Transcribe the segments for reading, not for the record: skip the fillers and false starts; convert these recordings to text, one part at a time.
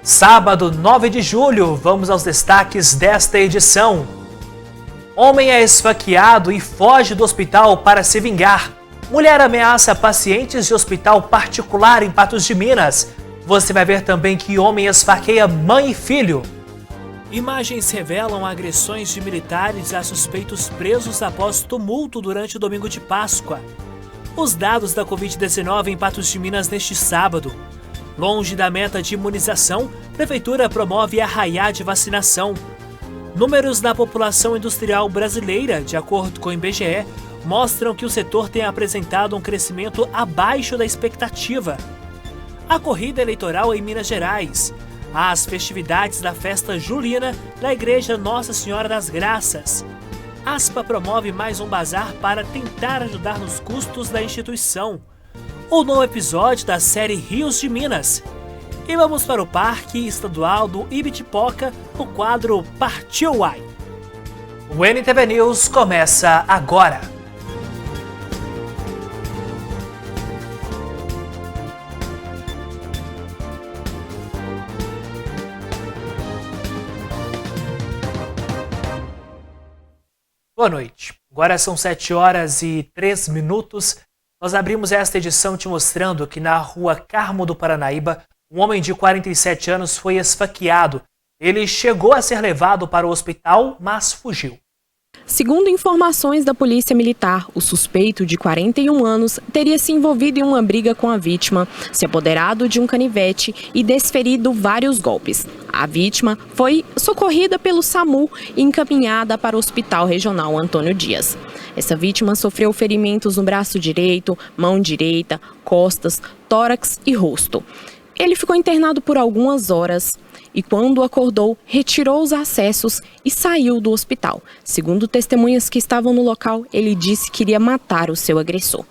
Sábado, 9 de julho, vamos aos destaques desta edição. Homem é esfaqueado e foge do hospital para se vingar. Mulher ameaça pacientes de hospital particular em Patos de Minas. Você vai ver também que homem esfaqueia mãe e filho. Imagens revelam agressões de militares a suspeitos presos após tumulto durante o domingo de Páscoa. Os dados da Covid-19 em Patos de Minas neste sábado. Longe da meta de imunização, Prefeitura promove arraiá de vacinação. Números da população industrial brasileira, de acordo com o IBGE, mostram que o setor tem apresentado um crescimento abaixo da expectativa. A corrida eleitoral em Minas Gerais. As festividades da festa julina da Igreja Nossa Senhora das Graças. Aspa promove mais um bazar para tentar ajudar nos custos da instituição. O novo episódio da série Rios de Minas. E vamos para o Parque Estadual do Ibitipoca, o quadro Partiu Uai. O NTV News começa agora. Boa noite. Agora são 7h03. Nós abrimos esta edição te mostrando que na rua Carmo do Paranaíba, um homem de 47 anos foi esfaqueado. Ele chegou a ser levado para o hospital, mas fugiu. Segundo informações da Polícia Militar, o suspeito de 41 anos teria se envolvido em uma briga com a vítima, se apoderado de um canivete e desferido vários golpes. A vítima foi socorrida pelo SAMU e encaminhada para o Hospital Regional Antônio Dias. Essa vítima sofreu ferimentos no braço direito, mão direita, costas, tórax e rosto. Ele ficou internado por algumas horas e, quando acordou, retirou os acessos e saiu do hospital. Segundo testemunhas que estavam no local, ele disse que iria matar o seu agressor.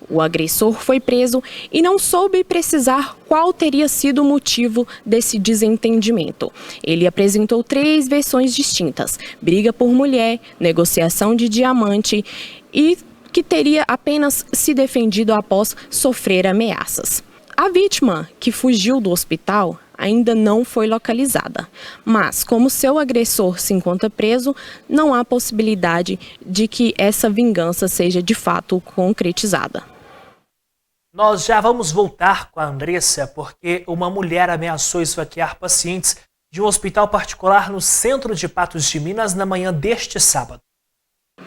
O agressor foi preso e não soube precisar qual teria sido o motivo desse desentendimento. Ele apresentou 3 versões distintas: briga por mulher, negociação de diamante e que teria apenas se defendido após sofrer ameaças. A vítima, que fugiu do hospital, ainda não foi localizada, mas como seu agressor se encontra preso, não há possibilidade de que essa vingança seja de fato concretizada. Nós já vamos voltar com a Andressa, porque uma mulher ameaçou esfaquear pacientes de um hospital particular no centro de Patos de Minas na manhã deste sábado.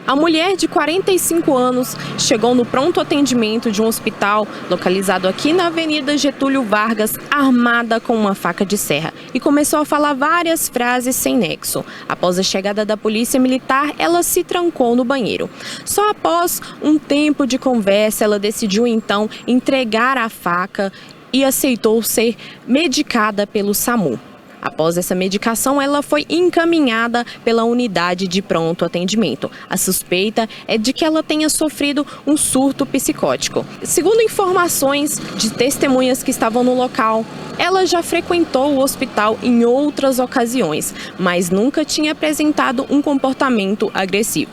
A mulher de 45 anos chegou no pronto atendimento de um hospital localizado aqui na Avenida Getúlio Vargas, armada com uma faca de serra, e começou a falar várias frases sem nexo. Após a chegada da polícia militar, ela se trancou no banheiro. Só após um tempo de conversa, ela decidiu então entregar a faca e aceitou ser medicada pelo SAMU. Após essa medicação, ela foi encaminhada pela unidade de pronto atendimento. A suspeita é de que ela tenha sofrido um surto psicótico. Segundo informações de testemunhas que estavam no local, ela já frequentou o hospital em outras ocasiões, mas nunca tinha apresentado um comportamento agressivo.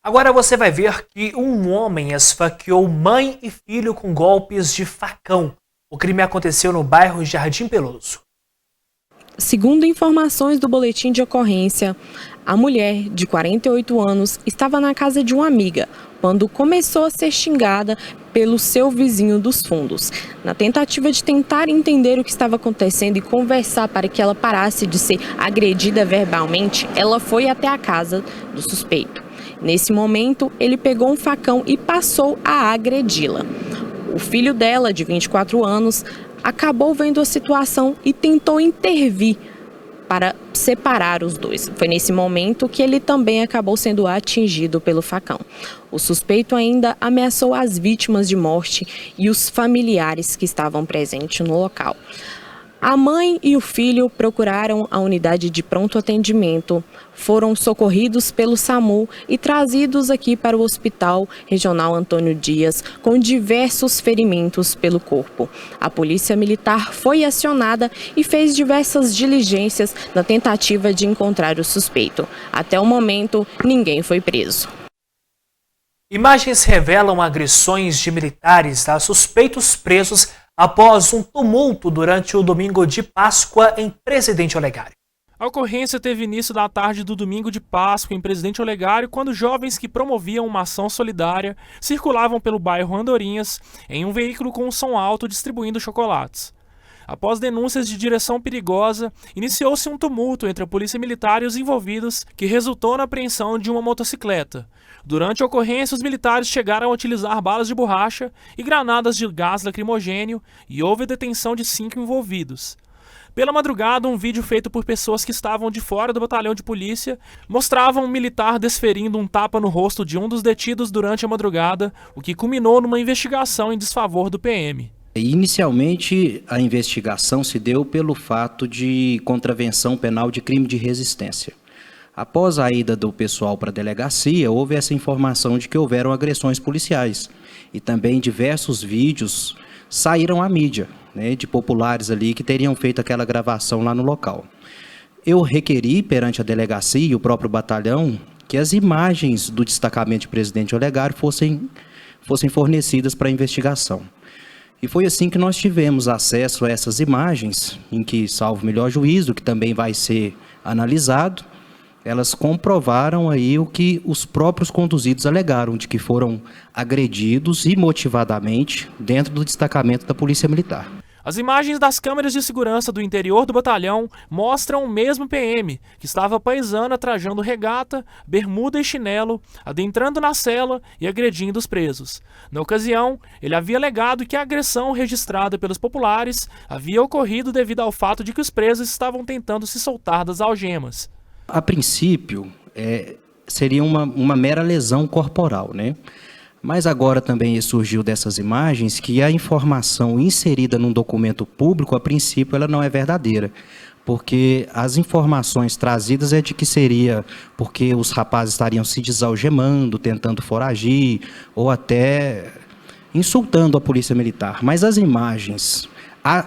Agora você vai ver que um homem esfaqueou mãe e filho com golpes de facão. O crime aconteceu no bairro Jardim Peloso. Segundo informações do boletim de ocorrência, a mulher, de 48 anos, estava na casa de uma amiga quando começou a ser xingada pelo seu vizinho dos fundos. Na tentativa de tentar entender o que estava acontecendo e conversar para que ela parasse de ser agredida verbalmente, ela foi até a casa do suspeito. Nesse momento, ele pegou um facão e passou a agredi-la. O filho dela, de 24 anos, acabou vendo a situação e tentou intervir para separar os dois. Foi nesse momento que ele também acabou sendo atingido pelo facão. O suspeito ainda ameaçou as vítimas de morte e os familiares que estavam presentes no local. A mãe e o filho procuraram a unidade de pronto atendimento, foram socorridos pelo SAMU e trazidos aqui para o Hospital Regional Antônio Dias com diversos ferimentos pelo corpo. A Polícia Militar foi acionada e fez diversas diligências na tentativa de encontrar o suspeito. Até o momento, ninguém foi preso. Imagens revelam agressões de militares a suspeitos presos após um tumulto durante o domingo de Páscoa em Presidente Olegário. A ocorrência teve início da tarde do domingo de Páscoa em Presidente Olegário, quando jovens que promoviam uma ação solidária circulavam pelo bairro Andorinhas em um veículo com um som alto distribuindo chocolates. Após denúncias de direção perigosa, iniciou-se um tumulto entre a polícia militar e os envolvidos, que resultou na apreensão de uma motocicleta. Durante a ocorrência, os militares chegaram a utilizar balas de borracha e granadas de gás lacrimogênio e houve a detenção de 5 envolvidos. Pela madrugada, um vídeo feito por pessoas que estavam de fora do batalhão de polícia mostrava um militar desferindo um tapa no rosto de um dos detidos durante a madrugada, o que culminou numa investigação em desfavor do PM. Inicialmente, a investigação se deu pelo fato de contravenção penal de crime de resistência. Após a ida do pessoal para a delegacia, houve essa informação de que houveram agressões policiais e também diversos vídeos saíram à mídia, né, de populares ali que teriam feito aquela gravação lá no local. Eu requeri perante a delegacia e o próprio batalhão que as imagens do destacamento de Presidente Olegário fossem fornecidas para a investigação. E foi assim que nós tivemos acesso a essas imagens, em que, salvo melhor juízo, que também vai ser analisado, elas comprovaram aí o que os próprios conduzidos alegaram, de que foram agredidos imotivadamente dentro do destacamento da Polícia Militar. As imagens das câmeras de segurança do interior do batalhão mostram o mesmo PM, que estava paisana trajando regata, bermuda e chinelo, adentrando na cela e agredindo os presos. Na ocasião, ele havia alegado que a agressão registrada pelos populares havia ocorrido devido ao fato de que os presos estavam tentando se soltar das algemas. A princípio, seria uma mera lesão corporal, né? Mas agora também surgiu dessas imagens que a informação inserida num documento público, a princípio, ela não é verdadeira. Porque as informações trazidas é de que seria porque os rapazes estariam se desalgemando, tentando foragir, ou até insultando a polícia militar. Mas as imagens,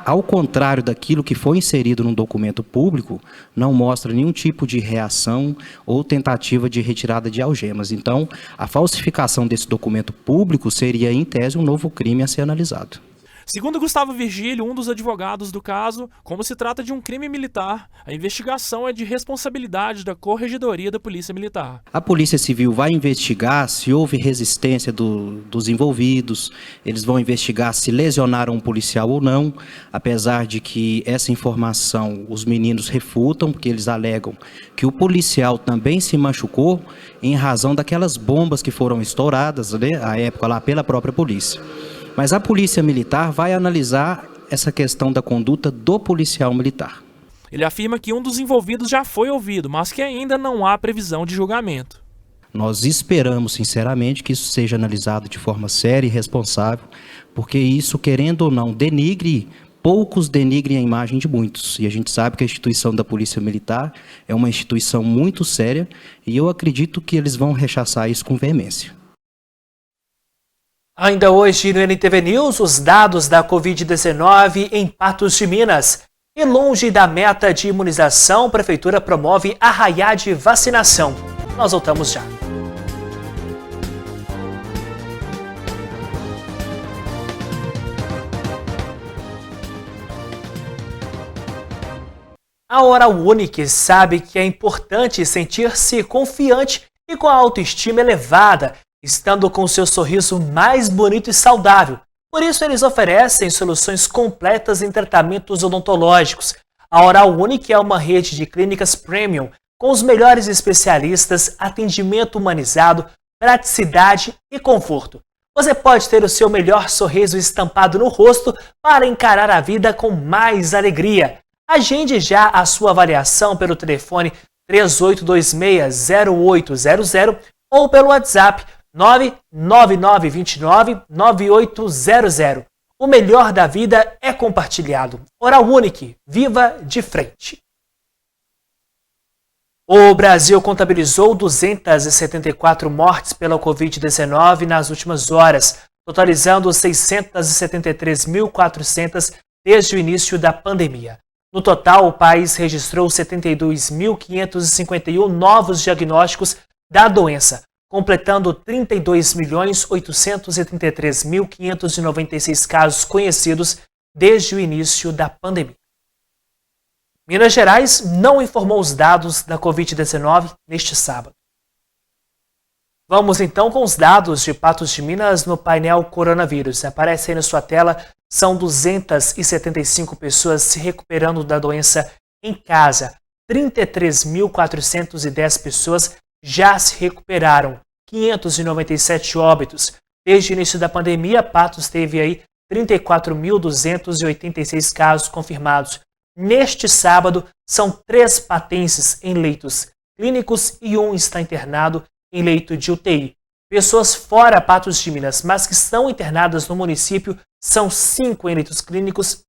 ao contrário daquilo que foi inserido num documento público, não mostra nenhum tipo de reação ou tentativa de retirada de algemas. Então, a falsificação desse documento público seria, em tese, um novo crime a ser analisado. Segundo Gustavo Virgílio, um dos advogados do caso, como se trata de um crime militar, a investigação é de responsabilidade da Corregedoria da Polícia Militar. A Polícia Civil vai investigar se houve resistência dos envolvidos, eles vão investigar se lesionaram um policial ou não, apesar de que essa informação os meninos refutam, porque eles alegam que o policial também se machucou em razão daquelas bombas que foram estouradas, né, à época lá pela própria polícia. Mas a Polícia Militar vai analisar essa questão da conduta do policial militar. Ele afirma que um dos envolvidos já foi ouvido, mas que ainda não há previsão de julgamento. Nós esperamos, sinceramente, que isso seja analisado de forma séria e responsável, porque isso, querendo ou não, poucos denigrem a imagem de muitos. E a gente sabe que a instituição da Polícia Militar é uma instituição muito séria e eu acredito que eles vão rechaçar isso com veemência. Ainda hoje no NTV News, os dados da Covid-19 em Patos de Minas. E longe da meta de imunização, a Prefeitura promove arraiá de vacinação. Nós voltamos já. A Oral Unique sabe que é importante sentir-se confiante e com a autoestima elevada, estando com seu sorriso mais bonito e saudável. Por isso, eles oferecem soluções completas em tratamentos odontológicos. A Oral Unique é uma rede de clínicas premium, com os melhores especialistas, atendimento humanizado, praticidade e conforto. Você pode ter o seu melhor sorriso estampado no rosto para encarar a vida com mais alegria. Agende já a sua avaliação pelo telefone 3826-0800 ou pelo WhatsApp 99929-9800. O melhor da vida é compartilhado. Oral Unique, viva de frente. O Brasil contabilizou 274 mortes pela Covid-19 nas últimas horas, totalizando 673.400 desde o início da pandemia. No total, o país registrou 72.551 novos diagnósticos da doença, completando 32.833.596 casos conhecidos desde o início da pandemia. Minas Gerais não informou os dados da Covid-19 neste sábado. Vamos então com os dados de Patos de Minas no painel coronavírus. Aparece aí na sua tela, são 275 pessoas se recuperando da doença em casa. 33.410 pessoas já se recuperaram. 597 óbitos. Desde o início da pandemia, Patos teve aí 34.286 casos confirmados. Neste sábado, são 3 patenses em leitos clínicos e 1 está internado em leito de UTI. Pessoas fora Patos de Minas, mas que estão internadas no município, são 5 em leitos clínicos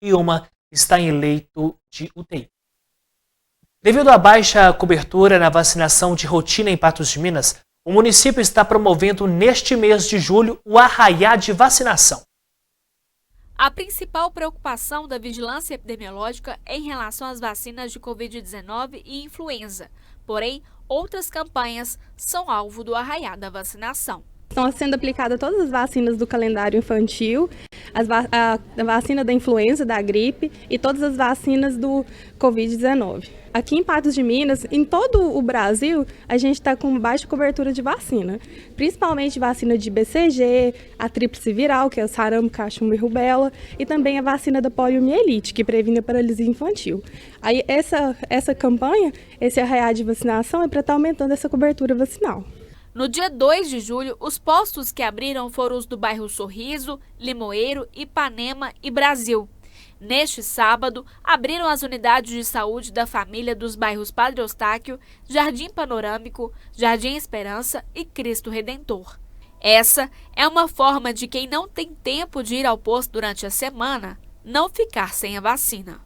e 1 está em leito de UTI. Devido à baixa cobertura na vacinação de rotina em Patos de Minas, o município está promovendo neste mês de julho o arraiá de vacinação. A principal preocupação da vigilância epidemiológica é em relação às vacinas de Covid-19 e influenza. Porém, outras campanhas são alvo do arraiá da vacinação. Estão sendo aplicadas todas as vacinas do calendário infantil, a vacina da influenza, da gripe e todas as vacinas do Covid-19. Aqui em Patos de Minas, em todo o Brasil, a gente está com baixa cobertura de vacina, principalmente vacina de BCG, a tríplice viral, que é o sarampo, cachumba e rubéola, e também a vacina da poliomielite, que previne a paralisia infantil. Aí essa campanha, esse arraiá de vacinação é para estar aumentando essa cobertura vacinal. No dia 2 de julho, os postos que abriram foram os do bairro Sorriso, Limoeiro, Ipanema e Brasil. Neste sábado, abriram as unidades de saúde da família dos bairros Padre Eustáquio, Jardim Panorâmico, Jardim Esperança e Cristo Redentor. Essa é uma forma de quem não tem tempo de ir ao posto durante a semana não ficar sem a vacina.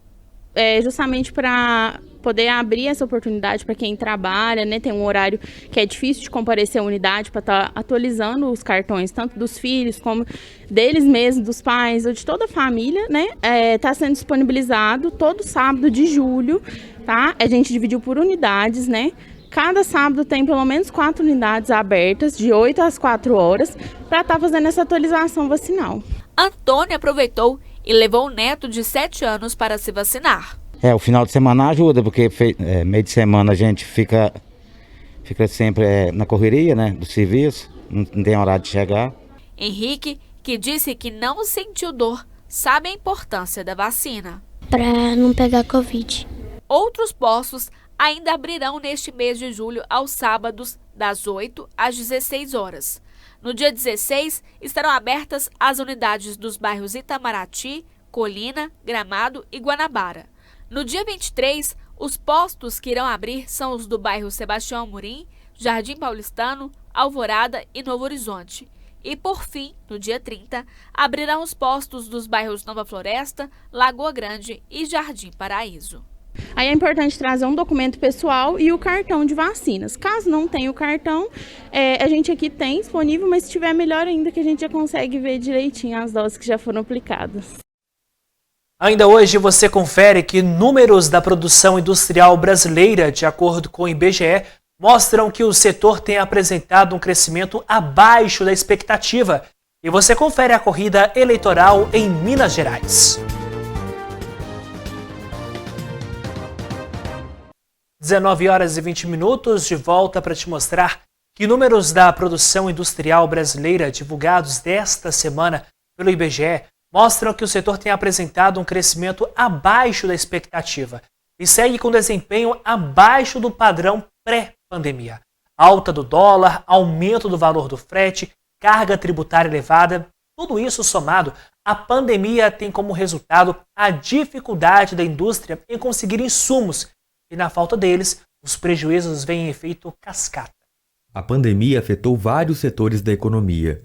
Justamente para poder abrir essa oportunidade para quem trabalha, né, tem um horário que é difícil de comparecer à unidade para estar atualizando os cartões, tanto dos filhos como deles mesmos, dos pais ou de toda a família, né, está sendo disponibilizado todo sábado de julho, tá? A gente dividiu por unidades, né? Cada sábado tem pelo menos 4 unidades abertas, de 8 às 4 horas, para estar fazendo essa atualização vacinal. Antônio aproveitou e levou o neto de 7 anos para se vacinar. O final de semana ajuda, porque meio de semana a gente fica sempre na correria, né, do serviço, não tem horário de chegar. Henrique, que disse que não sentiu dor, sabe a importância da vacina. Para não pegar Covid. Outros postos ainda abrirão neste mês de julho aos sábados, das 8 às 16 horas. No dia 16, estarão abertas as unidades dos bairros Itamaraty, Colina, Gramado e Guanabara. No dia 23, os postos que irão abrir são os do bairro Sebastião Amorim, Jardim Paulistano, Alvorada e Novo Horizonte. E, por fim, no dia 30, abrirão os postos dos bairros Nova Floresta, Lagoa Grande e Jardim Paraíso. Aí é importante trazer um documento pessoal e o cartão de vacinas. Caso não tenha o cartão, a gente aqui tem disponível, mas se tiver melhor ainda, que a gente já consegue ver direitinho as doses que já foram aplicadas. Ainda hoje você confere que números da produção industrial brasileira, de acordo com o IBGE, mostram que o setor tem apresentado um crescimento abaixo da expectativa. E você confere a corrida eleitoral em Minas Gerais. 19h20, de volta para te mostrar que números da produção industrial brasileira divulgados desta semana pelo IBGE mostram que o setor tem apresentado um crescimento abaixo da expectativa e segue com desempenho abaixo do padrão pré-pandemia. Alta do dólar, aumento do valor do frete, carga tributária elevada, tudo isso somado à pandemia tem como resultado a dificuldade da indústria em conseguir insumos e, na falta deles, os prejuízos vêm em efeito cascata. A pandemia afetou vários setores da economia.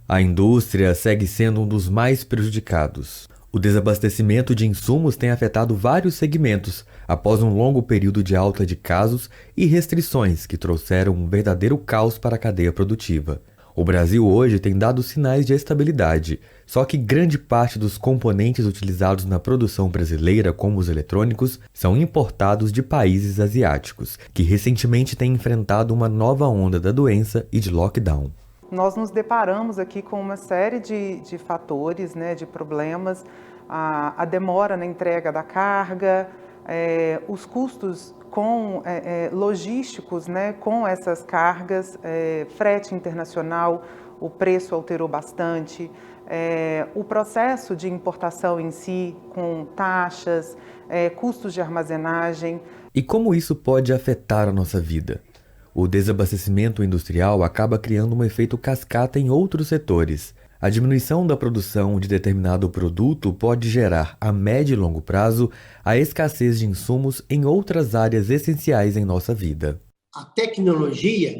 A indústria segue sendo um dos mais prejudicados. O desabastecimento de insumos tem afetado vários segmentos, após um longo período de alta de casos e restrições que trouxeram um verdadeiro caos para a cadeia produtiva. O Brasil hoje tem dado sinais de estabilidade, só que grande parte dos componentes utilizados na produção brasileira, como os eletrônicos, são importados de países asiáticos, que recentemente têm enfrentado uma nova onda da doença e de lockdown. Nós nos deparamos aqui com uma série de fatores, de problemas a demora na entrega da carga, os custos logísticos, né, com essas cargas, frete internacional, o preço alterou bastante, o processo de importação em si, com taxas, custos de armazenagem. E como isso pode afetar a nossa vida? O desabastecimento industrial acaba criando um efeito cascata em outros setores. A diminuição da produção de determinado produto pode gerar, a médio e longo prazo, a escassez de insumos em outras áreas essenciais em nossa vida. A tecnologia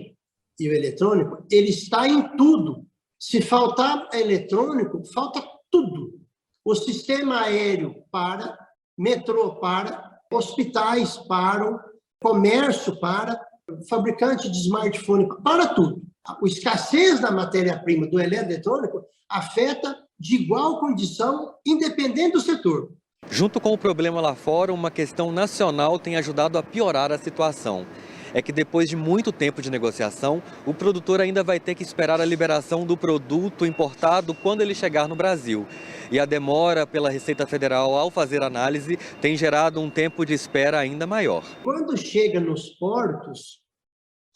e o eletrônico, ele está em tudo. Se faltar eletrônico, falta tudo. O sistema aéreo para, metrô para, hospitais param, comércio para, fabricante de smartphone para tudo. A escassez da matéria-prima do eletrônico afeta de igual condição, independente do setor. Junto com o problema lá fora, uma questão nacional tem ajudado a piorar a situação. É que depois de muito tempo de negociação, o produtor ainda vai ter que esperar a liberação do produto importado quando ele chegar no Brasil. E a demora pela Receita Federal ao fazer análise tem gerado um tempo de espera ainda maior. Quando chega nos portos,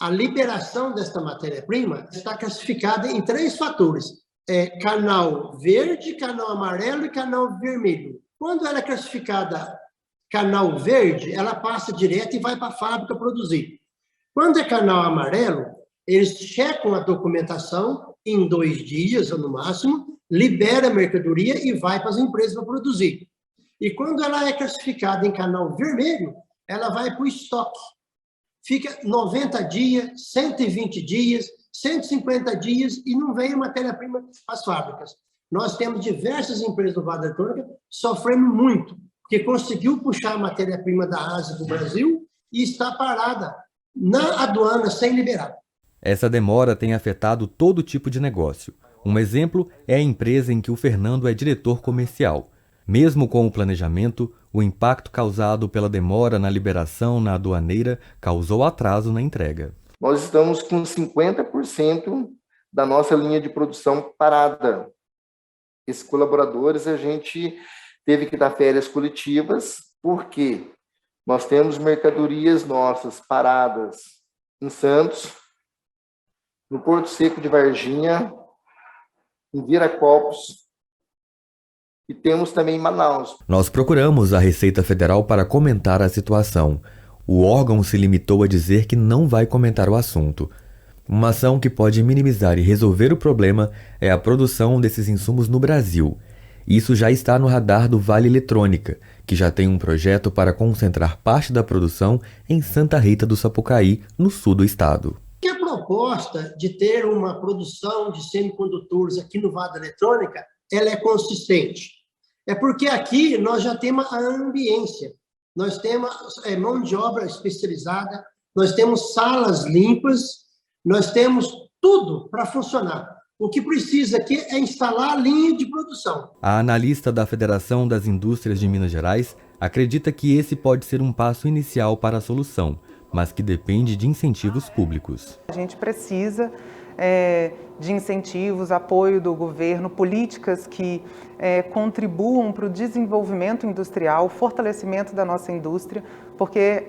a liberação desta matéria-prima está classificada em 3 fatores. Canal verde, canal amarelo e canal vermelho. Quando ela é classificada canal verde, ela passa direto e vai para a fábrica produzir. Quando é canal amarelo, eles checam a documentação em 2 dias, ou no máximo, libera a mercadoria e vai para as empresas para produzir. E quando ela é classificada em canal vermelho, ela vai para o estoque. Fica 90 dias, 120 dias, 150 dias e não vem a matéria-prima para as fábricas. Nós temos diversas empresas do Vale da Eletrônica sofrendo muito, porque conseguiu puxar a matéria-prima da Ásia para o Brasil e está parada na aduana sem liberar. Essa demora tem afetado todo tipo de negócio. Um exemplo é a empresa em que o Fernando é diretor comercial. Mesmo com o planejamento, o impacto causado pela demora na liberação na aduaneira causou atraso na entrega. Nós estamos com 50% da nossa linha de produção parada. Esses colaboradores, a gente teve que dar férias coletivas, porque nós temos mercadorias nossas paradas em Santos, no Porto Seco de Varginha, em Viracopos, e temos também em Manaus. Nós procuramos a Receita Federal para comentar a situação. O órgão se limitou a dizer que não vai comentar o assunto. Uma ação que pode minimizar e resolver o problema é a produção desses insumos no Brasil. Isso já está no radar do Vale Eletrônica, que já tem um projeto para concentrar parte da produção em Santa Rita do Sapucaí, no sul do estado. A proposta de ter uma produção de semicondutores aqui no Vale Eletrônica, ela é consistente. É porque aqui nós já temos a ambiência, nós temos mão de obra especializada, nós temos salas limpas, nós temos tudo para funcionar. O que precisa aqui é instalar a linha de produção. A analista da Federação das Indústrias de Minas Gerais acredita que esse pode ser um passo inicial para a solução, mas que depende de incentivos públicos. A gente precisa de incentivos, apoio do governo, políticas que contribuam para o desenvolvimento industrial, fortalecimento da nossa indústria, porque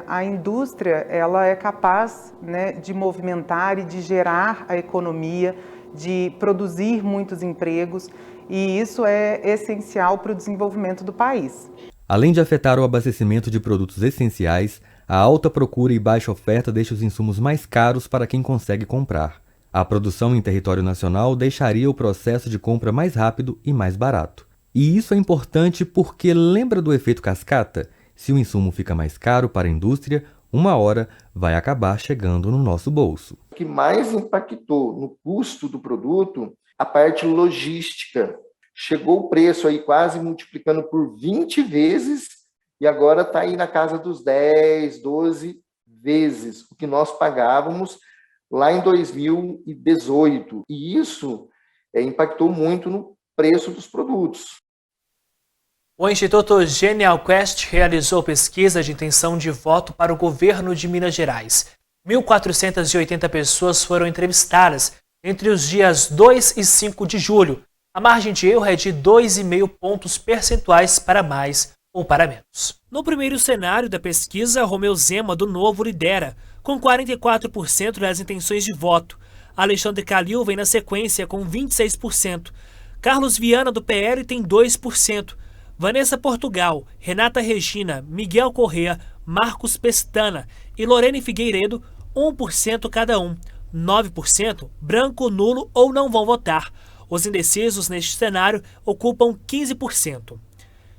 a indústria ela é capaz, né, de movimentar e de gerar a economia, de produzir muitos empregos, e isso é essencial para o desenvolvimento do país. Além de afetar o abastecimento de produtos essenciais, a alta procura e baixa oferta deixa os insumos mais caros para quem consegue comprar. A produção em território nacional deixaria o processo de compra mais rápido e mais barato. E isso é importante porque lembra do efeito cascata? Se o insumo fica mais caro para a indústria, uma hora vai acabar chegando no nosso bolso. O que mais impactou no custo do produto, a parte logística. Chegou o preço aí quase multiplicando por 20 vezes e agora está aí na casa dos 10, 12 vezes o que nós pagávamos lá em 2018. E isso impactou muito no preço dos produtos. O Instituto Genial Quest realizou pesquisa de intenção de voto para o governo de Minas Gerais. 1.480 pessoas foram entrevistadas entre os dias 2 e 5 de julho. A margem de erro é de 2,5 pontos percentuais para mais ou para menos. No primeiro cenário da pesquisa, Romeu Zema, do Novo, lidera, com 44% das intenções de voto. Alexandre Calil vem na sequência, com 26%. Carlos Viana, do PL, tem 2%. Vanessa Portugal, Renata Regina, Miguel Correa, Marcos Pestana e Lorene Figueiredo, 1% cada um. 9% branco, nulo ou não vão votar. Os indecisos neste cenário ocupam 15%.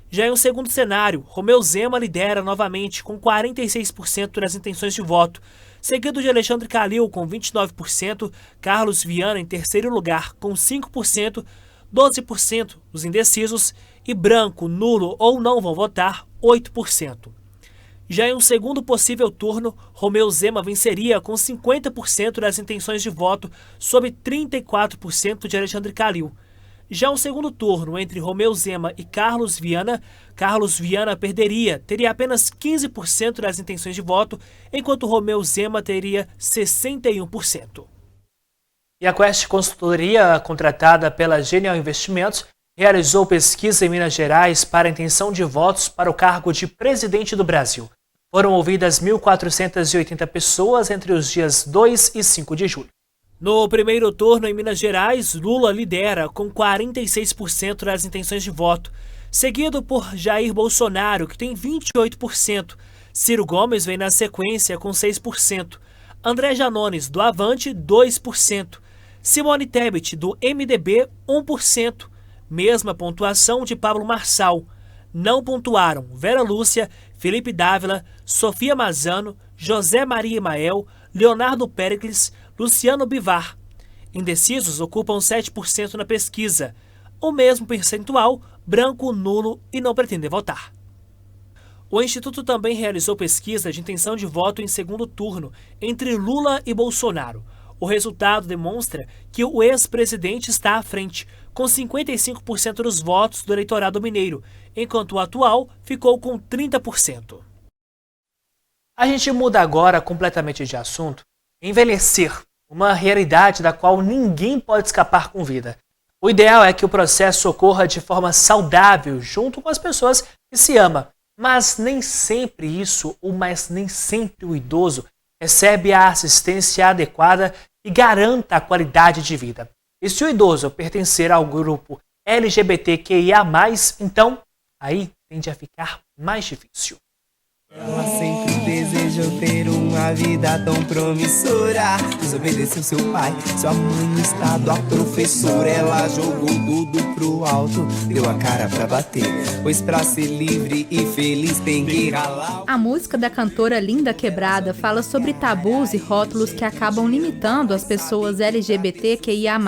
Já em um segundo cenário, Romeu Zema lidera novamente com 46% das intenções de voto, seguido de Alexandre Calil com 29%, Carlos Viana em terceiro lugar com 5%, 12% dos indecisos e branco, nulo ou não vão votar 8%. Já em um segundo possível turno, Romeu Zema venceria com 50% das intenções de voto sobre 34% de Alexandre Calil. Já um segundo turno entre Romeu Zema e Carlos Viana perderia, teria apenas 15% das intenções de voto, enquanto Romeu Zema teria 61%. E a Quest Consultoria, contratada pela Genial Investimentos, realizou pesquisa em Minas Gerais para a intenção de votos para o cargo de presidente do Brasil. Foram ouvidas 1.480 pessoas entre os dias 2 e 5 de julho. No primeiro turno em Minas Gerais, Lula lidera com 46% das intenções de voto, seguido por Jair Bolsonaro, que tem 28%. Ciro Gomes vem na sequência com 6%. André Janones, do Avante, 2%. Simone Tebet, do MDB, 1%. Mesma pontuação de Pablo Marçal. Não pontuaram Vera Lúcia, Felipe Dávila, Sofia Mazano, José Maria Imael, Leonardo Péricles, Luciano Bivar. Indecisos ocupam 7% na pesquisa. O mesmo percentual, branco, nulo e não pretendem votar. O Instituto também realizou pesquisa de intenção de voto em segundo turno entre Lula e Bolsonaro. O resultado demonstra que o ex-presidente está à frente, com 55% dos votos do eleitorado mineiro, enquanto o atual ficou com 30%. A gente muda agora completamente de assunto. Envelhecer, uma realidade da qual ninguém pode escapar com vida. O ideal é que o processo ocorra de forma saudável, junto com as pessoas que se ama. Mas nem sempre nem sempre o idoso recebe a assistência adequada e garanta a qualidade de vida. E se o idoso pertencer ao grupo LGBTQIA+, então, aí tende a ficar mais difícil. Ela sempre desejou ter uma vida tão promissora. Desobedeceu seu pai, sua mãe no estado, a professora. Ela jogou tudo pro alto, deu a cara pra bater. Pois pra ser livre e feliz tem que ralar. A música da cantora Linda Quebrada fala sobre tabus e rótulos que acabam limitando as pessoas LGBTQIA+.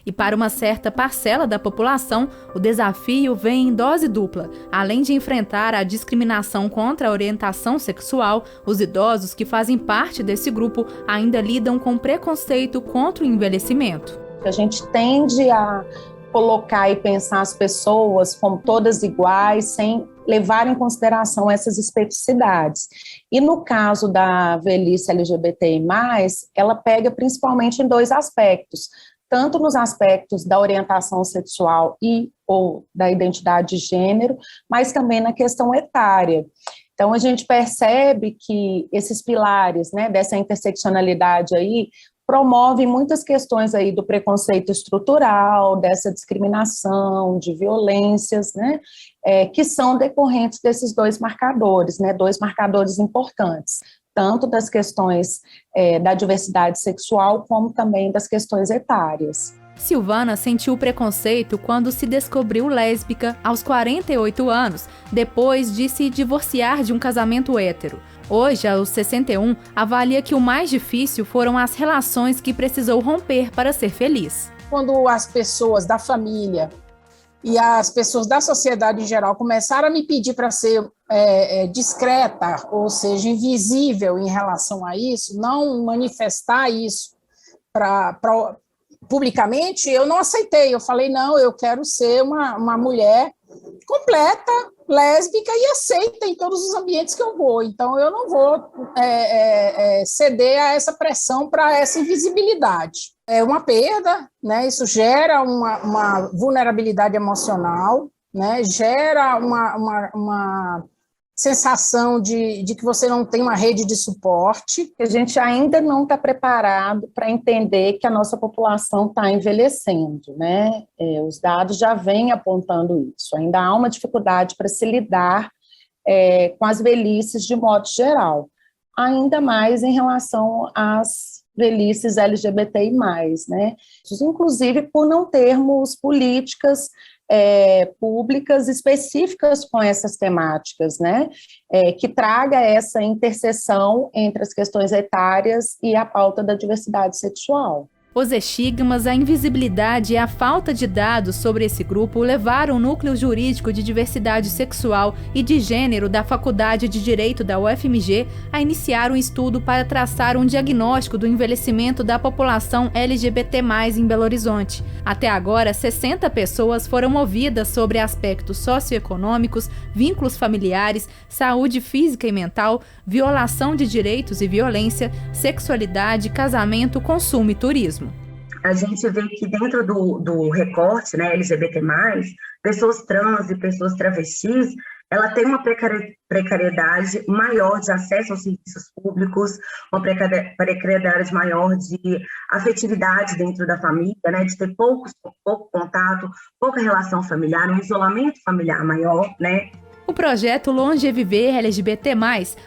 E para uma certa parcela da população, o desafio vem em dose dupla. Além de enfrentar a discriminação contra a orientação sexual, os idosos que fazem parte desse grupo ainda lidam com preconceito contra o envelhecimento. A gente tende a colocar e pensar as pessoas como todas iguais, sem levar em consideração essas especificidades. E no caso da velhice LGBTI+, ela pega principalmente em dois aspectos, tanto nos aspectos da orientação sexual e ou da identidade de gênero, mas também na questão etária. Então, a gente percebe que esses pilares, né, dessa interseccionalidade aí, promovem muitas questões aí do preconceito estrutural, dessa discriminação, de violências, né, que são decorrentes desses dois marcadores, né, dois marcadores importantes, tanto das questões da diversidade sexual, como também das questões etárias. Silvana sentiu preconceito quando se descobriu lésbica aos 48 anos, depois de se divorciar de um casamento hétero. Hoje, aos 61, avalia que o mais difícil foram as relações que precisou romper para ser feliz. Quando as pessoas da família e as pessoas da sociedade em geral começaram a me pedir para ser discreta, ou seja, invisível em relação a isso, não manifestar isso publicamente, eu não aceitei. Eu falei, não, eu quero ser uma mulher completa, lésbica e aceita em todos os ambientes que eu vou. Então, eu não vou ceder a essa pressão para essa invisibilidade. É uma perda, né? Isso gera uma vulnerabilidade emocional, né? Gera uma sensação de que você não tem uma rede de suporte. A gente ainda não está preparado para entender que a nossa população está envelhecendo, né? Os dados já vêm apontando isso. Ainda há uma dificuldade para se lidar com as velhices de modo geral, ainda mais em relação às velhices LGBTI+, né? Inclusive por não termos políticas públicas específicas com essas temáticas, né? Que traga essa interseção entre as questões etárias e a pauta da diversidade sexual. Os estigmas, a invisibilidade e a falta de dados sobre esse grupo levaram o Núcleo Jurídico de Diversidade Sexual e de Gênero da Faculdade de Direito da UFMG a iniciar um estudo para traçar um diagnóstico do envelhecimento da população LGBT+, em Belo Horizonte. Até agora, 60 pessoas foram ouvidas sobre aspectos socioeconômicos, vínculos familiares, saúde física e mental, violação de direitos e violência, sexualidade, casamento, consumo e turismo. A gente vê que dentro do recorte, né, LGBT+, pessoas trans e pessoas travestis, ela tem uma precariedade maior de acesso aos serviços públicos, uma precariedade maior de afetividade dentro da família, né, de ter pouco contato, pouca relação familiar, um isolamento familiar maior, né. O projeto Longeviver LGBT+,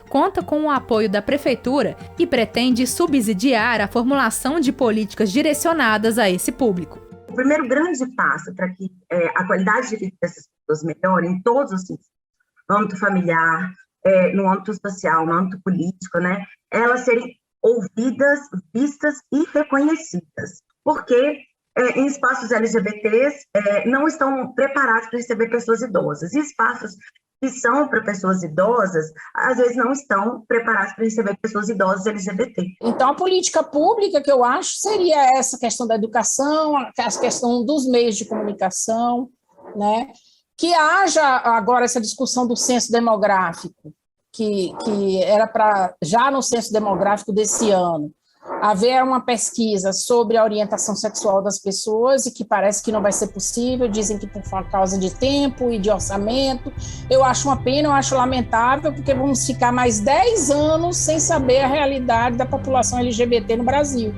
conta com o apoio da Prefeitura e pretende subsidiar a formulação de políticas direcionadas a esse público. O primeiro grande passo para que a qualidade de vida dessas pessoas melhore em todos os sentidos, no âmbito familiar, no âmbito social, no âmbito político, né, elas serem ouvidas, vistas e reconhecidas. Porque em espaços LGBTs não estão preparados para receber pessoas idosas. E espaços que são para pessoas idosas, às vezes não estão preparados para receber pessoas idosas LGBT. Então, a política pública que eu acho seria essa questão da educação, a questão dos meios de comunicação, né? Que haja agora essa discussão do censo demográfico, que era para, já no censo demográfico desse ano, haver uma pesquisa sobre a orientação sexual das pessoas e que parece que não vai ser possível, dizem que por causa de tempo e de orçamento. Eu acho uma pena, eu acho lamentável, porque vamos ficar mais 10 anos sem saber a realidade da população LGBT no Brasil.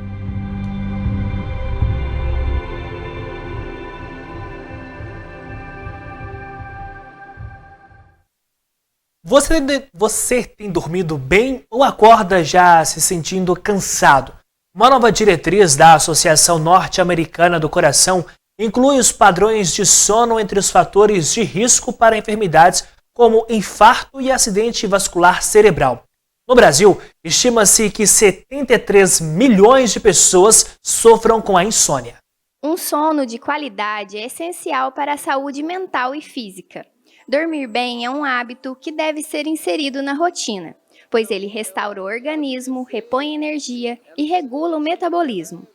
Você tem dormido bem ou acorda já se sentindo cansado? Uma nova diretriz da Associação Norte-Americana do Coração inclui os padrões de sono entre os fatores de risco para enfermidades como infarto e acidente vascular cerebral. No Brasil, estima-se que 73 milhões de pessoas sofram com a insônia. Um sono de qualidade é essencial para a saúde mental e física. Dormir bem é um hábito que deve ser inserido na rotina, pois ele restaura o organismo, repõe energia e regula o metabolismo.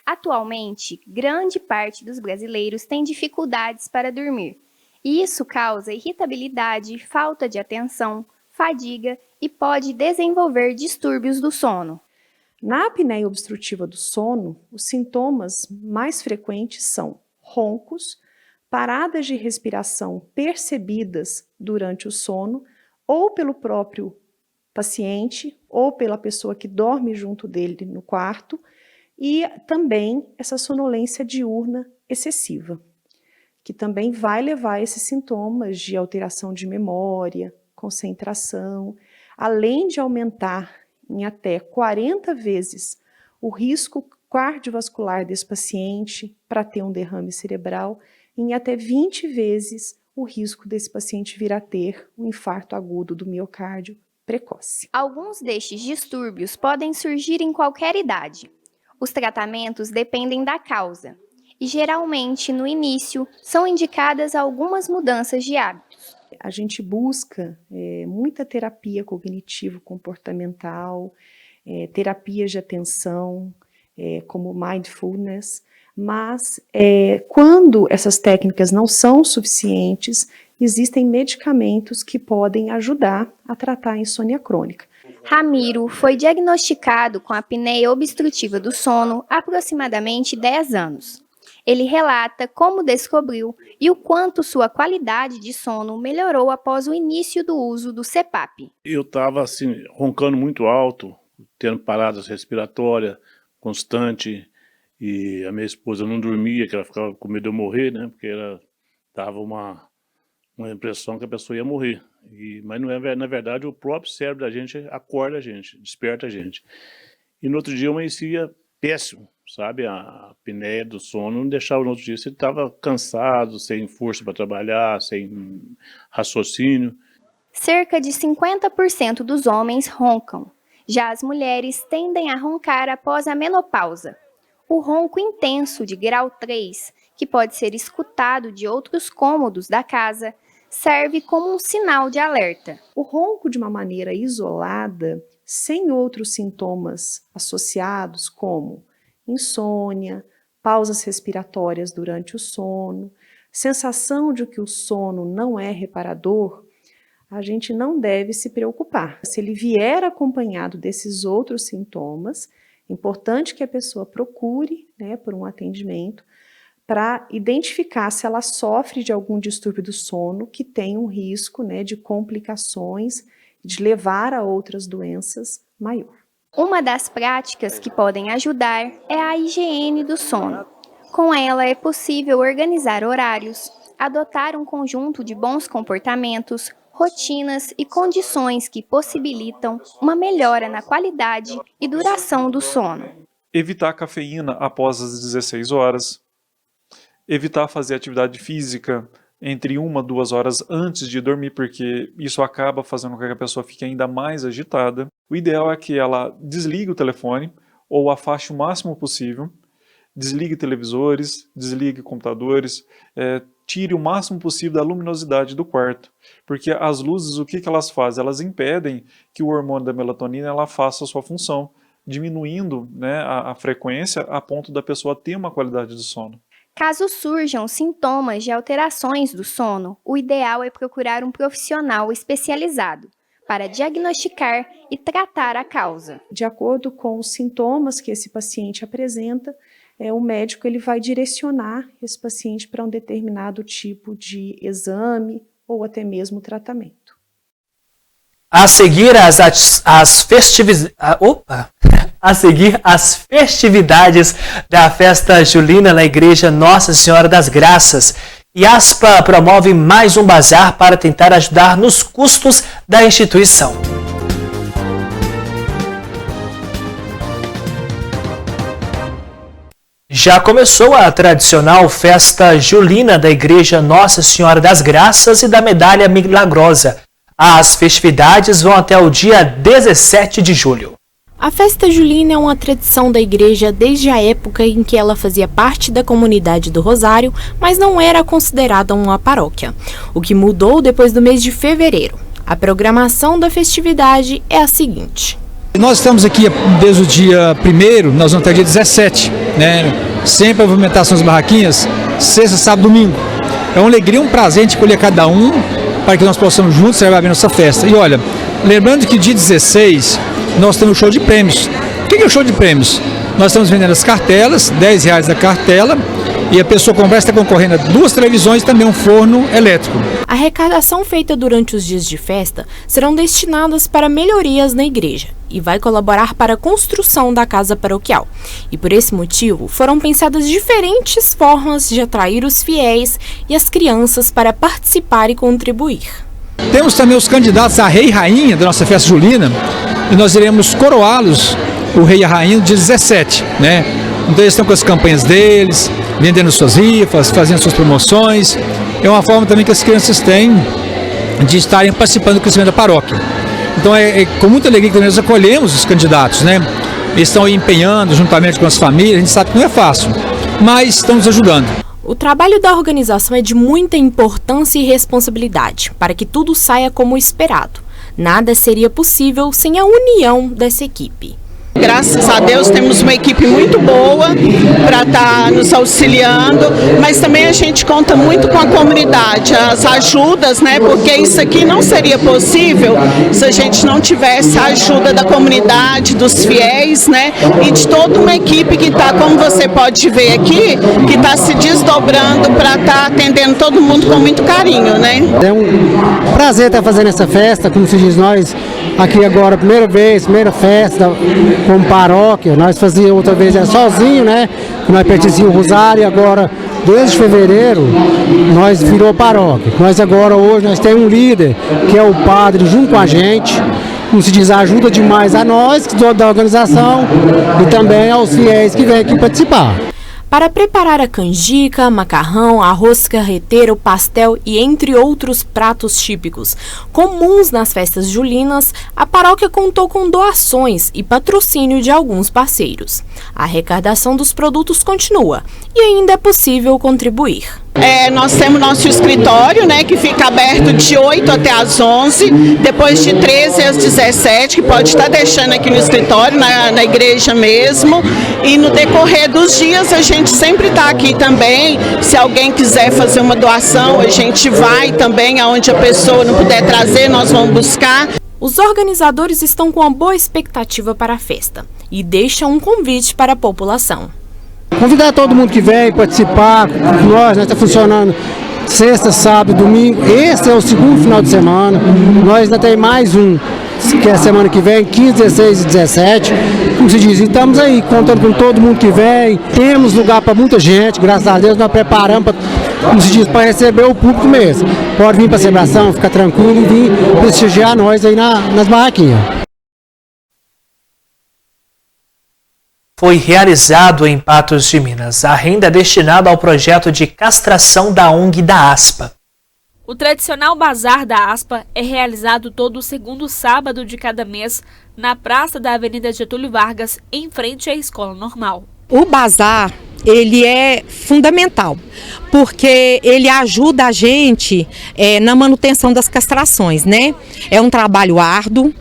Atualmente, grande parte dos brasileiros tem dificuldades para dormir, e isso causa irritabilidade, falta de atenção, fadiga e pode desenvolver distúrbios do sono. Na apneia obstrutiva do sono, os sintomas mais frequentes são roncos, paradas de respiração percebidas durante o sono, ou pelo próprio paciente, ou pela pessoa que dorme junto dele no quarto, e também essa sonolência diurna excessiva, que também vai levar a esses sintomas de alteração de memória, concentração, além de aumentar em até 40 vezes o risco cardiovascular desse paciente para ter um derrame cerebral, em até 20 vezes o risco desse paciente vir a ter um infarto agudo do miocárdio precoce. Alguns destes distúrbios podem surgir em qualquer idade. Os tratamentos dependem da causa e, geralmente, no início, são indicadas algumas mudanças de hábitos. A gente busca muita terapia cognitivo-comportamental, terapias de atenção, como mindfulness, Mas quando essas técnicas não são suficientes, existem medicamentos que podem ajudar a tratar a insônia crônica. Ramiro foi diagnosticado com apneia obstrutiva do sono há aproximadamente 10 anos. Ele relata como descobriu e o quanto sua qualidade de sono melhorou após o início do uso do CPAP. Eu estava assim, roncando muito alto, tendo paradas respiratórias constante, e a minha esposa não dormia, que ela ficava com medo de eu morrer, né? Porque ela dava uma impressão que a pessoa ia morrer. Mas não é, na verdade, o próprio cérebro da gente acorda a gente, desperta a gente. E no outro dia eu amanhecia péssimo, sabe? A apneia do sono não deixava no outro dia. Você estava cansado, sem força para trabalhar, sem raciocínio. Cerca de 50% dos homens roncam. Já as mulheres tendem a roncar após a menopausa. O ronco intenso de grau 3, que pode ser escutado de outros cômodos da casa, serve como um sinal de alerta. O ronco de uma maneira isolada, sem outros sintomas associados como insônia, pausas respiratórias durante o sono, sensação de que o sono não é reparador, a gente não deve se preocupar. Se ele vier acompanhado desses outros sintomas, é importante que a pessoa procure, por um atendimento, para identificar se ela sofre de algum distúrbio do sono que tem um risco de complicações, de levar a outras doenças maior. Uma das práticas que podem ajudar é a higiene do sono. Com ela é possível organizar horários, adotar um conjunto de bons comportamentos, rotinas e condições que possibilitam uma melhora na qualidade e duração do sono. Evitar cafeína após as 16 horas. Evitar fazer atividade física entre 1 a 2 horas antes de dormir, porque isso acaba fazendo com que a pessoa fique ainda mais agitada. O ideal é que ela desligue o telefone ou afaste o máximo possível, desligue televisores, desligue computadores, tire o máximo possível da luminosidade do quarto, porque as luzes, o que elas fazem? Elas impedem que o hormônio da melatonina ela faça a sua função, diminuindo a frequência a ponto da pessoa ter uma qualidade de sono. Caso surjam sintomas de alterações do sono, o ideal é procurar um profissional especializado para diagnosticar e tratar a causa. De acordo com os sintomas que esse paciente apresenta, o médico ele vai direcionar esse paciente para um determinado tipo de exame ou até mesmo tratamento. A seguir as festividades da festa julina na Igreja Nossa Senhora das Graças, IASPA promove mais um bazar para tentar ajudar nos custos da instituição. Já começou a tradicional festa julina da Igreja Nossa Senhora das Graças e da Medalha Milagrosa. As festividades vão até o dia 17 de julho. A festa julina é uma tradição da igreja desde a época em que ela fazia parte da comunidade do Rosário, mas não era considerada uma paróquia, o que mudou depois do mês de fevereiro. A programação da festividade é a seguinte. Nós estamos aqui desde o dia 1º, nós vamos até o dia 17, Sempre a movimentação das barraquinhas, sexta, sábado, domingo. É uma alegria, um prazer a gente escolher cada um para que nós possamos juntos celebrar bem nossa festa. E olha, lembrando que dia 16 nós temos o show de prêmios. O que é o show de prêmios? Nós estamos vendendo as cartelas, R$10 da cartela, e a pessoa comprar está concorrendo a 2 televisões e também um forno elétrico. A arrecadação feita durante os dias de festa serão destinadas para melhorias na igreja e vai colaborar para a construção da casa paroquial. E por esse motivo, foram pensadas diferentes formas de atrair os fiéis e as crianças para participar e contribuir. Temos também os candidatos a rei e rainha da nossa festa julina, e nós iremos coroá-los, o rei e a rainha, no dia 17, Então eles estão com as campanhas deles, vendendo suas rifas, fazendo suas promoções. É uma forma também que as crianças têm de estarem participando do crescimento da paróquia. Então é com muita alegria que nós acolhemos os candidatos, Eles estão aí empenhando juntamente com as famílias, a gente sabe que não é fácil, mas estão nos ajudando. O trabalho da organização é de muita importância e responsabilidade para que tudo saia como esperado. Nada seria possível sem a união dessa equipe. Graças a Deus temos uma equipe muito boa para estar nos auxiliando, mas também a gente conta muito com a comunidade, as ajudas, né? Porque isso aqui não seria possível se a gente não tivesse a ajuda da comunidade, dos fiéis, né? E de toda uma equipe que está, como você pode ver aqui, que está se desdobrando para estar atendendo todo mundo com muito carinho, né? É um prazer estar fazendo essa festa, como se diz nós, aqui agora, primeira festa como paróquia. Nós fazíamos outra vez sozinho, né? Nós pertencíamos ao Rosário e agora, desde fevereiro, nós virou paróquia. Nós agora, hoje, nós temos um líder, que é o padre, junto com a gente, como se diz, ajuda demais a nós, da organização, e também aos fiéis que vêm aqui participar. Para preparar a canjica, macarrão, arroz carreteiro, pastel e entre outros pratos típicos comuns nas festas julinas, a paróquia contou com doações e patrocínio de alguns parceiros. A arrecadação dos produtos continua e ainda é possível contribuir. Nós temos nosso escritório, né, que fica aberto de 8 até às 11, depois de 13 às 17, que pode estar deixando aqui no escritório, na igreja mesmo, e no decorrer dos dias a gente sempre está aqui também. Se alguém quiser fazer uma doação, a gente vai também, aonde a pessoa não puder trazer, nós vamos buscar. Os organizadores estão com uma boa expectativa para a festa e deixam um convite para a população. Convidar todo mundo que vem participar com nós, está funcionando sexta, sábado, domingo. Esse é o segundo final de semana. Nós ainda tem mais um, que é a semana que vem, 15, 16 e 17. Como se diz, estamos aí contando com todo mundo que vem. Temos lugar para muita gente, graças a Deus nós preparamos como se diz, para receber o público mesmo. Pode vir para a celebração, ficar tranquilo e vir prestigiar nós aí nas barraquinhas. Foi realizado em Patos de Minas. A renda é destinada ao projeto de castração da ONG da ASPA. O tradicional bazar da ASPA é realizado todo o segundo sábado de cada mês na praça da Avenida Getúlio Vargas, em frente à Escola Normal. O bazar, ele é fundamental, porque ele ajuda a gente na manutenção das castrações, né? É um trabalho árduo.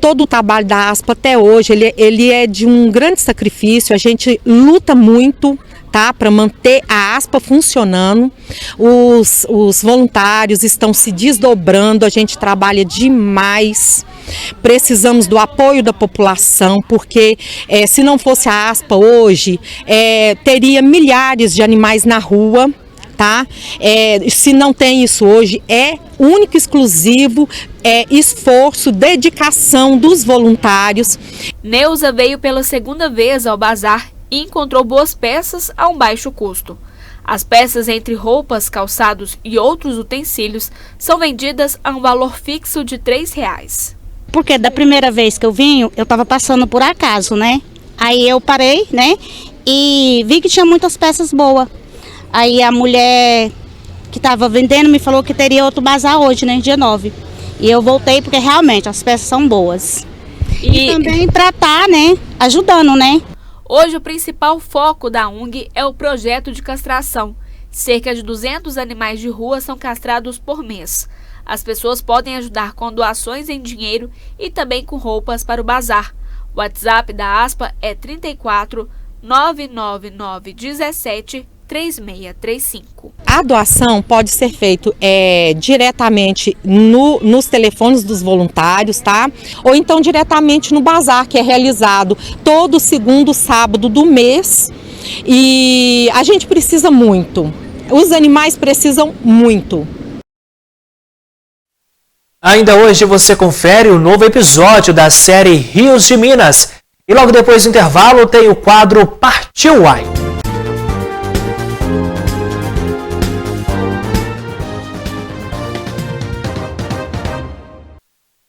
Todo o trabalho da ASPA até hoje, ele é de um grande sacrifício, a gente luta muito, tá, para manter a ASPA funcionando. Os voluntários estão se desdobrando, a gente trabalha demais. Precisamos do apoio da população, porque se não fosse a ASPA hoje, teria milhares de animais na rua. Tá? Se não tem isso hoje, é único e exclusivo esforço, dedicação dos voluntários. Neuza veio pela segunda vez ao bazar e encontrou boas peças a um baixo custo. As peças entre roupas, calçados e outros utensílios são vendidas a um valor fixo de R$3. Porque da primeira vez que eu vim, eu estava passando por acaso, né? Aí eu parei, né? E vi que tinha muitas peças boas. Aí a mulher que estava vendendo me falou que teria outro bazar hoje, né, dia 9. E eu voltei porque realmente as peças são boas. E também para estar, né, ajudando, né? Hoje o principal foco da ONG é o projeto de castração. Cerca de 200 animais de rua são castrados por mês. As pessoas podem ajudar com doações em dinheiro e também com roupas para o bazar. O WhatsApp da ASPA é 34 999 17 3635. A doação pode ser feita diretamente nos telefones dos voluntários, tá? Ou então diretamente no bazar, que é realizado todo segundo sábado do mês. E a gente precisa muito. Os animais precisam muito. Ainda hoje você confere o novo episódio da série Rios de Minas. E logo depois do intervalo tem o quadro Partiu Uai.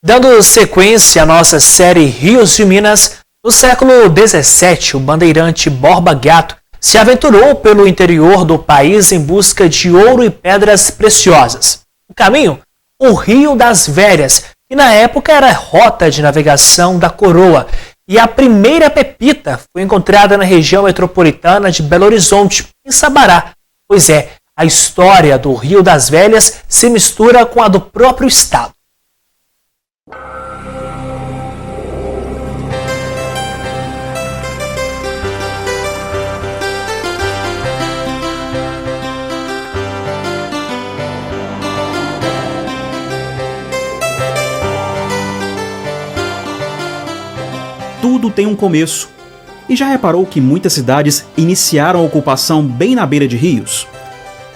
Dando sequência à nossa série Rios de Minas, no século XVII, o bandeirante Borba Gato se aventurou pelo interior do país em busca de ouro e pedras preciosas. O caminho? O Rio das Velhas, que na época era rota de navegação da coroa, e a primeira pepita foi encontrada na região metropolitana de Belo Horizonte, em Sabará. Pois é, a história do Rio das Velhas se mistura com a do próprio estado. Tudo tem um começo. E já reparou que muitas cidades iniciaram a ocupação bem na beira de rios?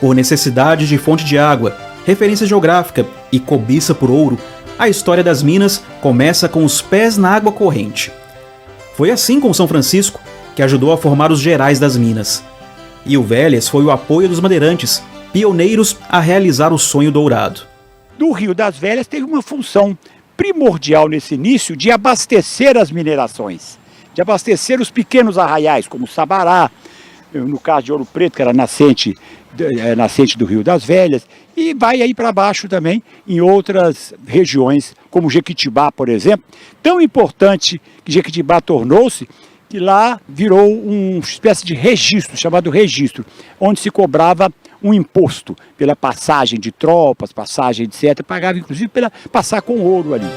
Por necessidade de fonte de água, referência geográfica e cobiça por ouro, a história das Minas começa com os pés na água corrente. Foi assim com São Francisco, que ajudou a formar os Gerais das Minas. E o Velhas foi o apoio dos madeirantes, pioneiros a realizar o sonho dourado. Do Rio das Velhas teve uma função primordial nesse início de abastecer as minerações, de abastecer os pequenos arraiais, como Sabará, no caso de Ouro Preto, que era nascente do Rio das Velhas, e vai aí para baixo também em outras regiões, como Jequitibá, por exemplo. Tão importante que Jequitibá tornou-se, que lá virou uma espécie de registro, chamado registro, onde se cobrava um imposto pela passagem de tropas, passagem etc. Pagava inclusive pela passar com ouro ali.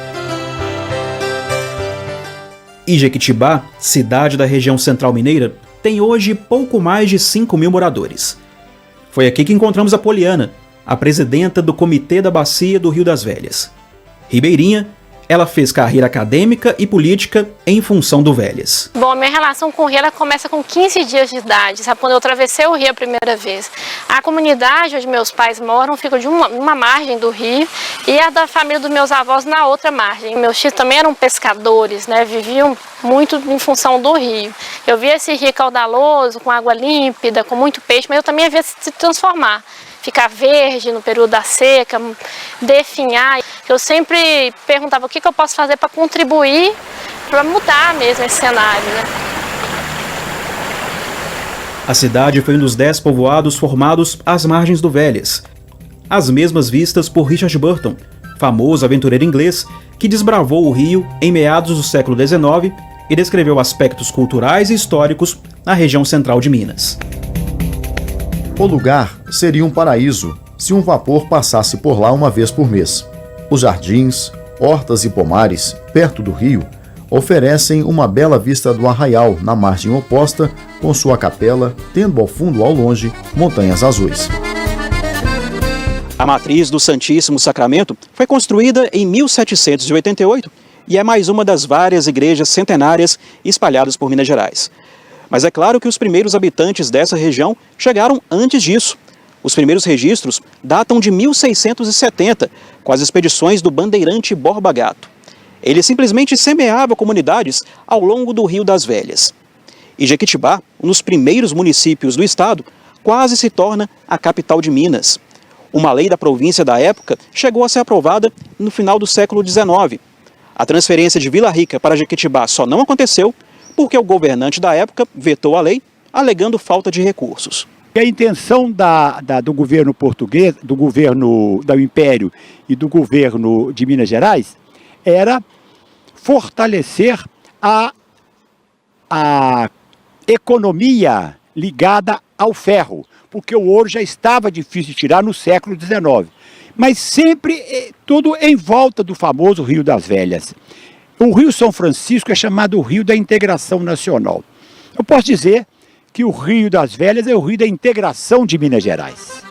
E Jequitibá, cidade da região central mineira, tem hoje pouco mais de 5.000 moradores. Foi aqui que encontramos a Poliana, a presidenta do Comitê da Bacia do Rio das Velhas. Ribeirinha, ela fez carreira acadêmica e política em função do Velhas. Bom, a minha relação com o rio ela começa com 15 dias de idade, sabe? Quando eu atravessei o rio a primeira vez. A comunidade onde meus pais moram fica de uma margem do rio e a da família dos meus avós na outra margem. Meus tios também eram pescadores, né? Viviam muito em função do rio. Eu via esse rio caudaloso, com água límpida, com muito peixe, mas eu também via se transformar. Ficar verde no período da seca, definhar. Eu sempre perguntava o que eu posso fazer para contribuir, para mudar mesmo esse cenário, né? A cidade foi um dos 10 povoados formados às margens do Velhas. As mesmas vistas por Richard Burton, famoso aventureiro inglês que desbravou o rio em meados do século XIX e descreveu aspectos culturais e históricos na região central de Minas. O lugar seria um paraíso se um vapor passasse por lá uma vez por mês. Os jardins, hortas e pomares, perto do rio, oferecem uma bela vista do arraial na margem oposta, com sua capela, tendo ao fundo ao longe montanhas azuis. A matriz do Santíssimo Sacramento foi construída em 1788 e é mais uma das várias igrejas centenárias espalhadas por Minas Gerais. Mas é claro que os primeiros habitantes dessa região chegaram antes disso. Os primeiros registros datam de 1670, com as expedições do bandeirante Borba Gato. Ele simplesmente semeava comunidades ao longo do Rio das Velhas. E Jequitibá, um dos primeiros municípios do estado, quase se torna a capital de Minas. Uma lei da província da época chegou a ser aprovada no final do século XIX. A transferência de Vila Rica para Jequitibá só não aconteceu porque o governante da época vetou a lei, alegando falta de recursos. A intenção do governo português, do governo do Império e do governo de Minas Gerais era fortalecer a economia ligada ao ferro, porque o ouro já estava difícil de tirar no século XIX. Mas sempre tudo em volta do famoso Rio das Velhas. O Rio São Francisco é chamado o Rio da Integração Nacional. Eu posso dizer que o Rio das Velhas é o Rio da Integração de Minas Gerais.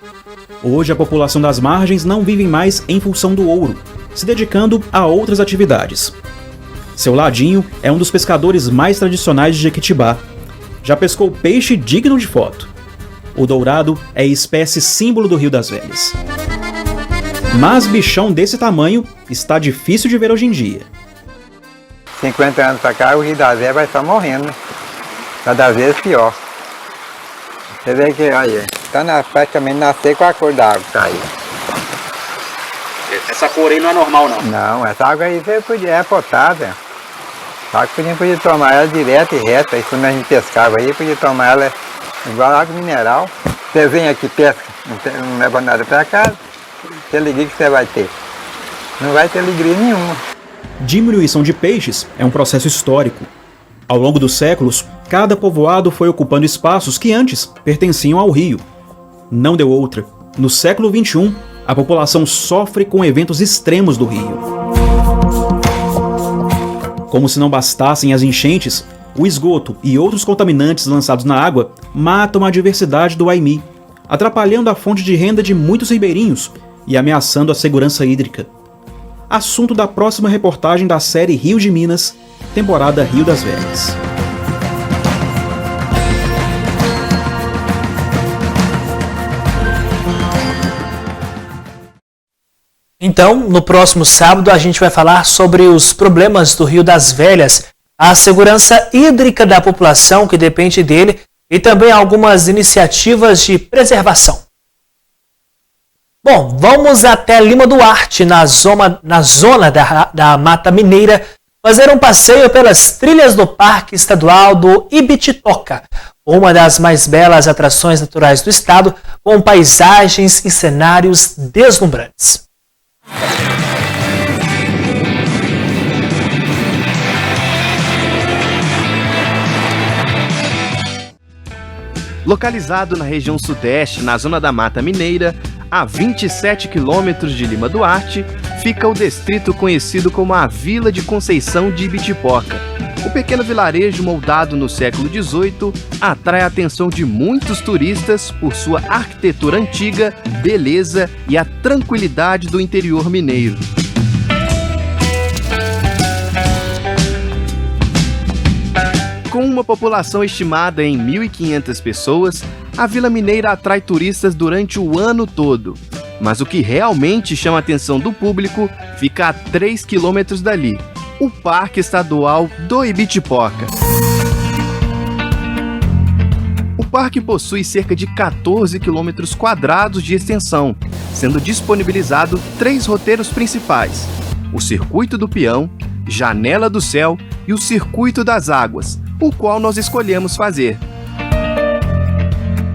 Hoje a população das margens não vive mais em função do ouro, se dedicando a outras atividades. Seu Ladinho é um dos pescadores mais tradicionais de Jequitibá. Já pescou peixe digno de foto. O dourado é a espécie símbolo do Rio das Velhas. Mas bichão desse tamanho está difícil de ver hoje em dia. 50 anos para cá, o Rio das Velhas vai só morrendo, né? Cada vez pior. Você vê que, olha, está praticamente nascer com a cor da água, tá aí. Essa cor aí não é normal, não? Não, essa água aí é potável. Só que podia tomar ela direto e reta, aí quando a gente pescava aí, podia tomar ela igual água mineral. Você vem aqui, pesca, não leva nada para casa, que alegria que você vai ter? Não vai ter alegria nenhuma. Diminuição de peixes é um processo histórico. Ao longo dos séculos, cada povoado foi ocupando espaços que antes pertenciam ao rio. Não deu outra. No século XXI, a população sofre com eventos extremos do rio. Como se não bastassem as enchentes, o esgoto e outros contaminantes lançados na água matam a diversidade do Aimi, atrapalhando a fonte de renda de muitos ribeirinhos e ameaçando a segurança hídrica. Assunto da próxima reportagem da série Rio de Minas, temporada Rio das Velhas. Então, no próximo sábado, a gente vai falar sobre os problemas do Rio das Velhas, a segurança hídrica da população que depende dele e também algumas iniciativas de preservação. Bom, vamos até Lima Duarte, na zona da Mata Mineira, fazer um passeio pelas trilhas do Parque Estadual do Ibititoca, uma das mais belas atrações naturais do estado, com paisagens e cenários deslumbrantes. Localizado na região sudeste, na zona da Mata Mineira, a 27 quilômetros de Lima Duarte, fica o distrito conhecido como a Vila de Conceição de Ibitipoca. O pequeno vilarejo moldado no século XVIII atrai a atenção de muitos turistas por sua arquitetura antiga, beleza e a tranquilidade do interior mineiro. Com uma população estimada em 1.500 pessoas, a Vila Mineira atrai turistas durante o ano todo. Mas o que realmente chama a atenção do público fica a 3 quilômetros dali, o Parque Estadual do Ibitipoca. O parque possui cerca de 14 quilômetros quadrados de extensão, sendo disponibilizado 3 roteiros principais: o Circuito do Peão, Janela do Céu e o Circuito das Águas, o qual nós escolhemos fazer.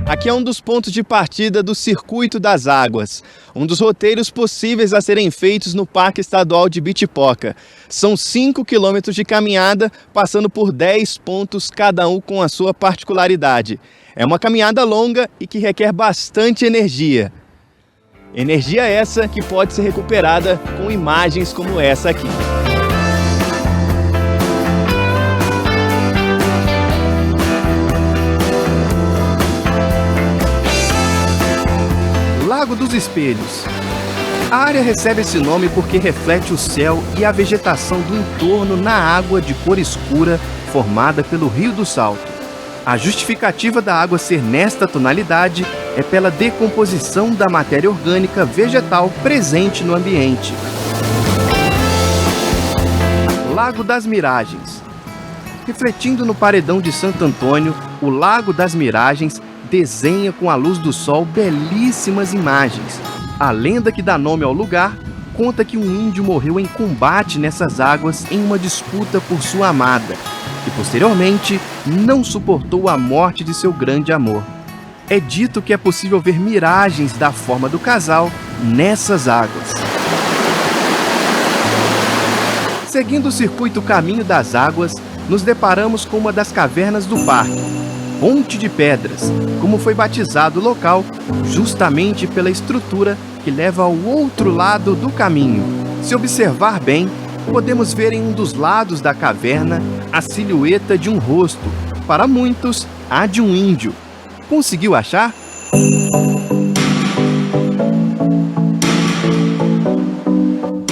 Aqui é um dos pontos de partida do Circuito das Águas, um dos roteiros possíveis a serem feitos no Parque Estadual de Ibitipoca. São 5 quilômetros de caminhada, passando por 10 pontos, cada um com a sua particularidade. É uma caminhada longa e que requer bastante energia. Energia essa que pode ser recuperada com imagens como essa aqui. Lago dos Espelhos. A área recebe esse nome porque reflete o céu e a vegetação do entorno na água de cor escura formada pelo Rio do Salto. A justificativa da água ser nesta tonalidade é pela decomposição da matéria orgânica vegetal presente no ambiente. Lago das Miragens. Refletindo no paredão de Santo Antônio, o Lago das Miragens desenha com a luz do sol belíssimas imagens. A lenda que dá nome ao lugar conta que um índio morreu em combate nessas águas em uma disputa por sua amada, que posteriormente não suportou a morte de seu grande amor. É dito que é possível ver miragens da forma do casal nessas águas. Seguindo o circuito Caminho das Águas, nos deparamos com uma das cavernas do parque, Ponte de Pedras, como foi batizado o local, justamente pela estrutura que leva ao outro lado do caminho. Se observar bem, podemos ver em um dos lados da caverna a silhueta de um rosto, para muitos, a de um índio. Conseguiu achar?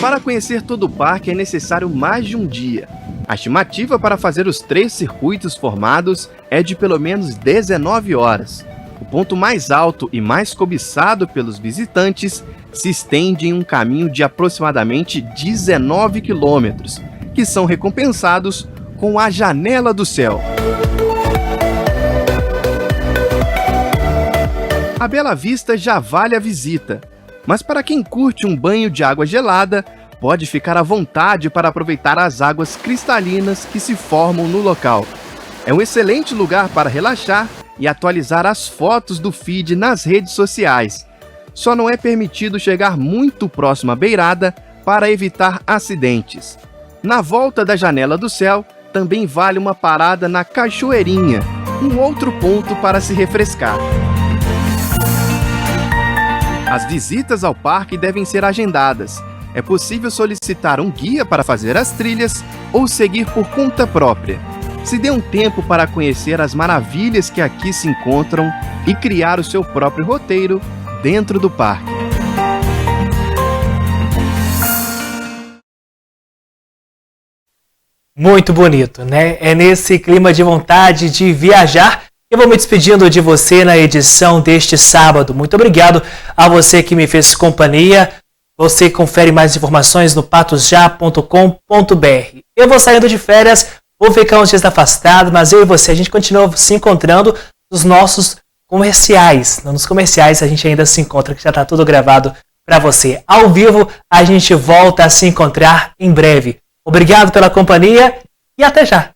Para conhecer todo o parque é necessário mais de um dia. A estimativa para fazer os 3 circuitos formados é de pelo menos 19 horas. O ponto mais alto e mais cobiçado pelos visitantes se estende em um caminho de aproximadamente 19 quilômetros, que são recompensados com a Janela do Céu. A bela vista já vale a visita, mas para quem curte um banho de água gelada, pode ficar à vontade para aproveitar as águas cristalinas que se formam no local. É um excelente lugar para relaxar e atualizar as fotos do feed nas redes sociais. Só não é permitido chegar muito próximo à beirada para evitar acidentes. Na volta da Janela do Céu, também vale uma parada na Cachoeirinha, um outro ponto para se refrescar. As visitas ao parque devem ser agendadas. É possível solicitar um guia para fazer as trilhas ou seguir por conta própria. Se dê um tempo para conhecer as maravilhas que aqui se encontram e criar o seu próprio roteiro dentro do parque. Muito bonito, né? É nesse clima de vontade de viajar que eu vou me despedindo de você na edição deste sábado. Muito obrigado a você que me fez companhia. Você confere mais informações no patosja.com.br. Eu vou saindo de férias, vou ficar uns dias afastado, mas eu e você, a gente continua se encontrando nos nossos comerciais. Nos comerciais a gente ainda se encontra, que já está tudo gravado para você. Ao vivo, a gente volta a se encontrar em breve. Obrigado pela companhia e até já!